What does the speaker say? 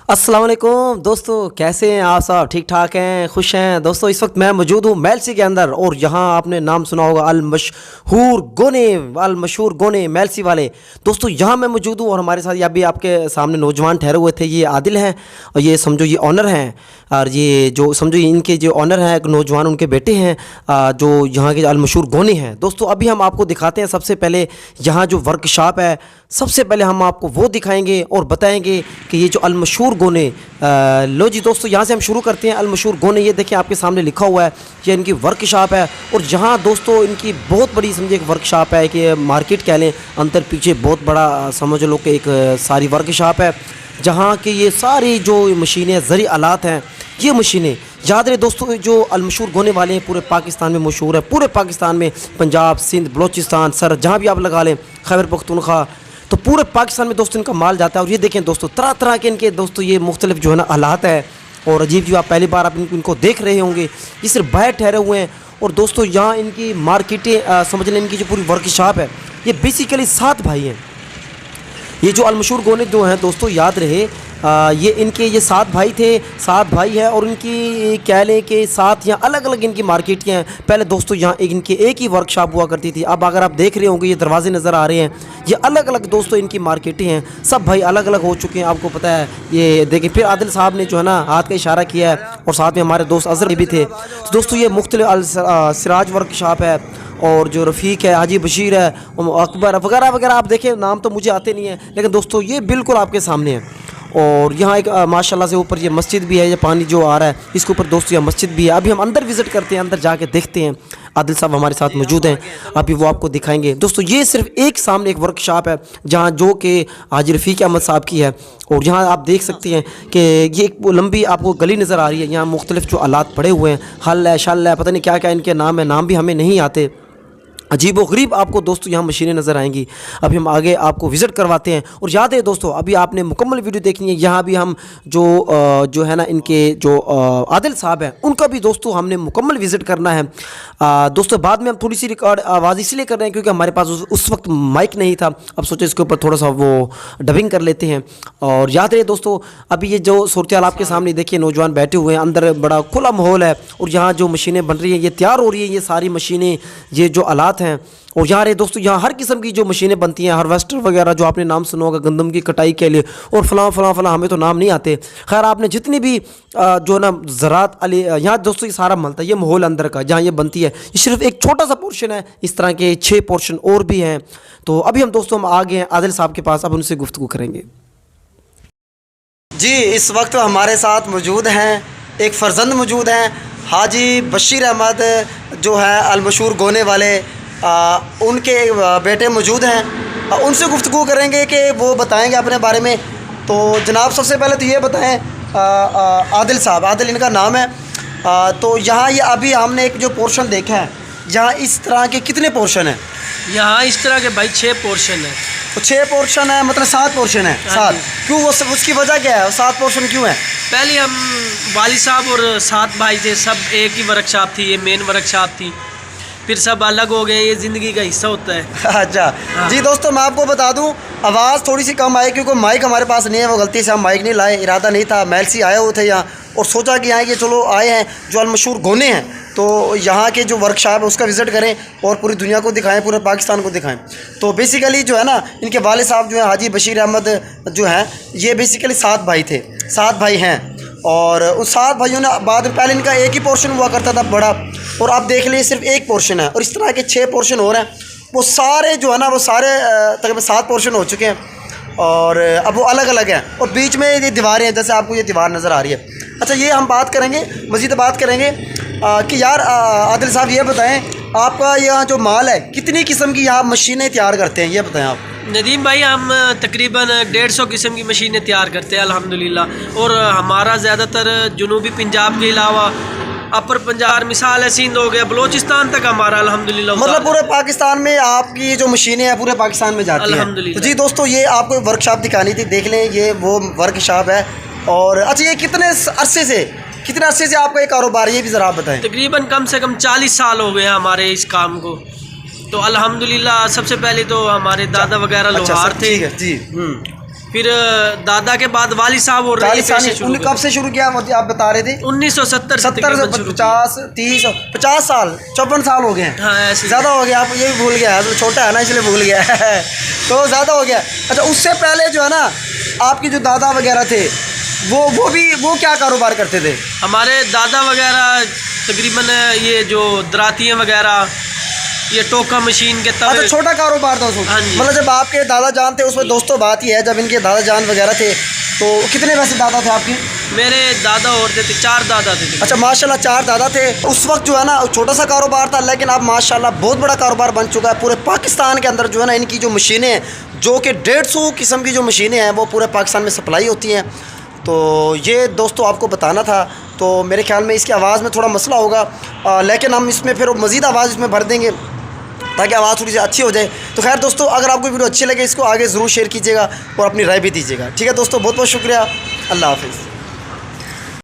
अस्सलाम वालेकुम दोस्तों, कैसे हैं आप सब? ठीक ठाक हैं, खुश हैं? दोस्तों इस वक्त मैं मौजूद हूँ मेलसी के अंदर और यहाँ आपने नाम सुना होगा अल मशहूर गोने मेलसी वाले। दोस्तों यहाँ मैं मौजूद हूँ और हमारे साथ अभी आपके सामने नौजवान ठहरे हुए थे। ये आदिल हैं और ये समझो ये ऑनर हैं, और ये जो समझो इनके जो ऑनर हैं एक नौजवान उनके बेटे हैं जो यहाँ के अल मशहूर गोने हैं। दोस्तों अभी हम आपको दिखाते हैं, सबसे पहले यहाँ जो वर्कशॉप है सबसे पहले हम आपको वो दिखाएंगे और बताएंगे कि ये जो अल मशहूर गोने। लो जी दोस्तों, यहाँ से हम शुरू करते हैं। अल मशहूर गोने, ये देखिए आपके सामने लिखा हुआ है, ये इनकी वर्कशॉप है। और यहाँ दोस्तों इनकी बहुत बड़ी समझे एक वर्कशॉप है कि मार्केट कह लें, अंदर पीछे बहुत बड़ा समझ लो कि एक सारी वर्कशॉप है जहाँ की ये सारी जो मशीनें ज़री आलात हैं, ये मशीनें याद रहे दोस्तों, जो अल मशहूर गोने वाले हैं पूरे पाकिस्तान में मशहूर है। पूरे पाकिस्तान में पंजाब, सिंध, बलोचिस्तान, सर जहाँ भी आप लगा लें, खैबर पख्तूनख्वा, तो पूरे पाकिस्तान में दोस्तों इनका माल जाता है। और ये देखें दोस्तों तरह तरह के इनके दोस्तों ये मुख्तलिफ जो है ना हालात है और अजीब जो आप पहली बार आप इनको देख रहे होंगे। ये सिर्फ बाहर ठहरे हुए हैं। और दोस्तों यहाँ इनकी मार्केटें समझ लें, इनकी जो पूरी वर्कशॉप है ये बेसिकली 7 भाई हैं। ये जो अल मशहूर गोने जो हैं दोस्तों याद रहे, ये इनके ये 7 भाई थे, 7 भाई हैं और इनकी कह लें कि 7 यहाँ अलग अलग इनकी मार्केट हैं। पहले दोस्तों यहाँ इनकी एक ही वर्कशॉप हुआ करती थी। अब अगर आप देख रहे होंगे ये दरवाजे नज़र आ रहे हैं, ये अलग अलग दोस्तों इनकी मार्केटें हैं। सब भाई अलग अलग हो चुके हैं, आपको पता है। ये देखिए फिर आदिल साहब ने जो है ना हाथ का इशारा किया है और साथ में हमारे दोस्त अजहर भी थे। तो दोस्तों ये मुख्तलिफ सिराज वर्कशॉप है और जो रफ़ीक है, हाजी बशीर है, अकबर वगैरह वगैरह, आप देखें नाम तो मुझे आते नहीं है, लेकिन दोस्तों ये बिल्कुल आपके सामने है। और यहाँ एक माशाल्लाह से ऊपर ये मस्जिद भी है, ये पानी जो आ रहा है इसके ऊपर दोस्तों यहाँ मस्जिद भी है। अभी हम अंदर विज़िट करते हैं, अंदर जाके देखते हैं। आदिल साहब हमारे साथ मौजूद हैं, अभी वो आपको दिखाएंगे। दोस्तों ये सिर्फ एक सामने एक वर्कशॉप है जहाँ जो कि हाजी रफ़ीक अहमद साहब की है। और यहाँ आप देख सकते हैं कि ये एक लंबी आपको गली नज़र आ रही है। यहाँ मुख्तलिफ जो आलात पड़े हुए हैं, हल है, शल है, पता नहीं क्या क्या इनके नाम है, नाम भी हमें नहीं आते। अजीब व गरीब आपको दोस्तों यहाँ मशीनें नज़र आएंगी। अभी हम आगे आपको विज़िट करवाते हैं। और याद है दोस्तों अभी आपने मुकम्मल वीडियो देखनी है। यहाँ भी हम जो है ना इनके जो आदिल साहब हैं उनका भी दोस्तों हमने मुकम्मल विज़िट करना है। दोस्तों बाद में हम थोड़ी सी रिकॉर्ड आवाज़ इसलिए कर रहे हैं क्योंकि हमारे पास उस वक्त माइक नहीं था। अब सोचे इसके ऊपर थोड़ा सा वो डबिंग कर लेते हैं। और याद रहे दोस्तों अभी ये जो सूरत हाल आपके सामने देखिए, नौजवान बैठे हुए हैं, अंदर बड़ा खुला माहौल है और यहाँ जो मशीनें बन रही हैं ये तैयार हो रही है, ये सारी मशीनें, ये जो आलात हैं। और यहाँ रहे दोस्तों यहाँ हर किस्म की जो मशीनें बनती हैं, हार्वेस्टर वगैरह जो आपने नाम सुना होगा गंदम की कटाई के लिए, और फलां फलां फलां हमें तो नाम नहीं आते। खैर आपने जितनी भी जो ना ज़रात अली यहाँ दोस्तों ये सारा मिलता है, ये माहौल अंदर का जहाँ ये बनती है, ये सिर्फ एक छोटा सा पोर्शन है। इस तरह के 6 पोर्शन और भी हैं। तो अभी हम दोस्तों हम आ गए हैं आदिल साहब के पास, अब उनसे गुफ्तगू करेंगे। जी इस वक्त हमारे साथ मौजूद हैं, एक फ़र्जंद मौजूद हैं, हाजी बशीर अहमद जो है अल मशहूर गोने वाले, उनके बेटे मौजूद हैं। उनसे गुफ्तगू करेंगे कि वो बताएंगे अपने बारे में। तो जनाब सबसे पहले तो ये बताएं, आदिल साहब, आदिल इनका नाम है। तो यहाँ ये अभी हमने एक जो पोर्शन देखा है, यहाँ इस तरह के कितने पोर्शन हैं? यहाँ इस तरह के भाई 6 पोर्शन है। तो 6 पोर्शन है, मतलब 7 पोर्शन है। 7 क्यों? वो उसकी वजह क्या है? 7 पोर्शन क्यों है? पहले हम वाली साहब और 7 भाई थे, सब एक ही वर्कशॉप थी, ये मेन वर्कशॉप थी। फिर सब अलग हो गए, ये ज़िंदगी का हिस्सा होता है। अच्छा हाँ। जी दोस्तों मैं आपको बता दूं, आवाज़ थोड़ी सी कम आई क्योंकि माइक हमारे पास नहीं है, वो गलती से हम माइक नहीं लाए, इरादा नहीं था। मेलसी आए हुए थे यहाँ और सोचा कि यहाँ के चलो आए हैं जो अल मशहूर गोने हैं तो यहाँ के जो वर्कशॉप है उसका विज़िट करें और पूरी दुनिया को दिखाएं, पूरे पाकिस्तान को दिखाएं। तो बेसिकली जो है ना इनके वाले साहब जो है हाजी बशीर अहमद जो हैं, ये बेसिकली 7 भाई थे, 7 भाई हैं। और उन 7 भाइयों ने बाद में, पहले इनका एक ही पोर्शन हुआ करता था बड़ा, और आप देख लिए सिर्फ एक पोर्शन है। और इस तरह के 6 पोर्शन हो रहे हैं, वो सारे जो है ना वो सारे तकरीबन 7 पोर्शन हो चुके हैं और अब वो अलग अलग हैं। और बीच में ये दीवारें हैं, जैसे आपको ये दीवार नज़र आ रही है। अच्छा ये हम बात करेंगे, मज़ीद बात करेंगे कि यार आदिल साहब ये बताएं, आपका यहाँ जो माल है कितनी किस्म की आप मशीनें तैयार करते हैं, ये बताएं आप। नदीम भाई हम तकरीबन 150 किस्म की मशीनें तैयार करते हैं अल्हम्दुलिल्लाह। और हमारा ज़्यादातर जुनूबी पंजाब के अलावा अपर पंजाब, मिसाल है सिंध हो गया, बलोचिस्तान तक हमारा अल्हम्दुलिल्लाह, मतलब पूरे पाकिस्तान में आपकी जो मशीनें हैं पूरे पाकिस्तान में जाती हैं अल्हम्दुलिल्लाह। तो जी दोस्तों ये आपको वर्कशॉप दिखानी थी, देख लें ये वो वर्कशॉप है। और अच्छा ये कितने अरसे से आपका ये कारोबार, ये भी ज़रा आप बताएं। तकरीबन कम से कम 40 साल हो गए हैं हमारे इस काम को। तो अल्हम्दुलिल्लाह सबसे पहले तो हमारे दादा वगैरह लोहार थे। जी फिर दादा के बाद वाली साहब और रही पेशे शुरू उन्हें कब से शुरू किया आप बता रहे थे? 1970 से 70 से 50 30 50 साल 54 साल हो गए हैं। हाँ ऐसे ज़्यादा हो गया, आप ये भी भूल गया, तो छोटा है ना इसलिए भूल गया है तो ज़्यादा हो गया। अच्छा, उससे पहले जो है ना आपके जो दादा वगैरह थे वो क्या कारोबार करते थे? हमारे दादा वगैरह तकरीबन ये जो दरातियाँ वगैरह, ये टोका मशीन के तवे। अच्छा, छोटा कारोबार था उसमें। हाँ जी। मतलब जब आपके दादा जान थे उसमें, दोस्तों बात ही है, जब इनके दादा जान वगैरह थे तो कितने वैसे दादा थे आपके? मेरे दादा और थे 4 दादा थे। अच्छा माशाल्लाह 4 दादा थे। उस वक्त जो है ना छोटा सा कारोबार था, लेकिन अब माशाल्लाह बहुत बड़ा कारोबार बन चुका है। पूरे पाकिस्तान के अंदर जो है ना इनकी जो मशीनें हैं, जो कि 150 किस्म की जो मशीनें हैं वो पूरे पाकिस्तान में सप्लाई होती हैं। तो ये दोस्तों आपको बताना था। तो मेरे ख्याल में इसकी आवाज़ में थोड़ा मसला होगा, लेकिन हम इसमें फिर मज़ीद आवाज़ इसमें भर देंगे ताकि आवाज़ थोड़ी सी अच्छी हो जाए। तो खैर दोस्तों, अगर आपको वीडियो अच्छी लगे इसको आगे ज़रूर शेयर कीजिएगा और अपनी राय भी दीजिएगा। ठीक है दोस्तों, बहुत बहुत शुक्रिया। अल्लाह हाफ़िज़।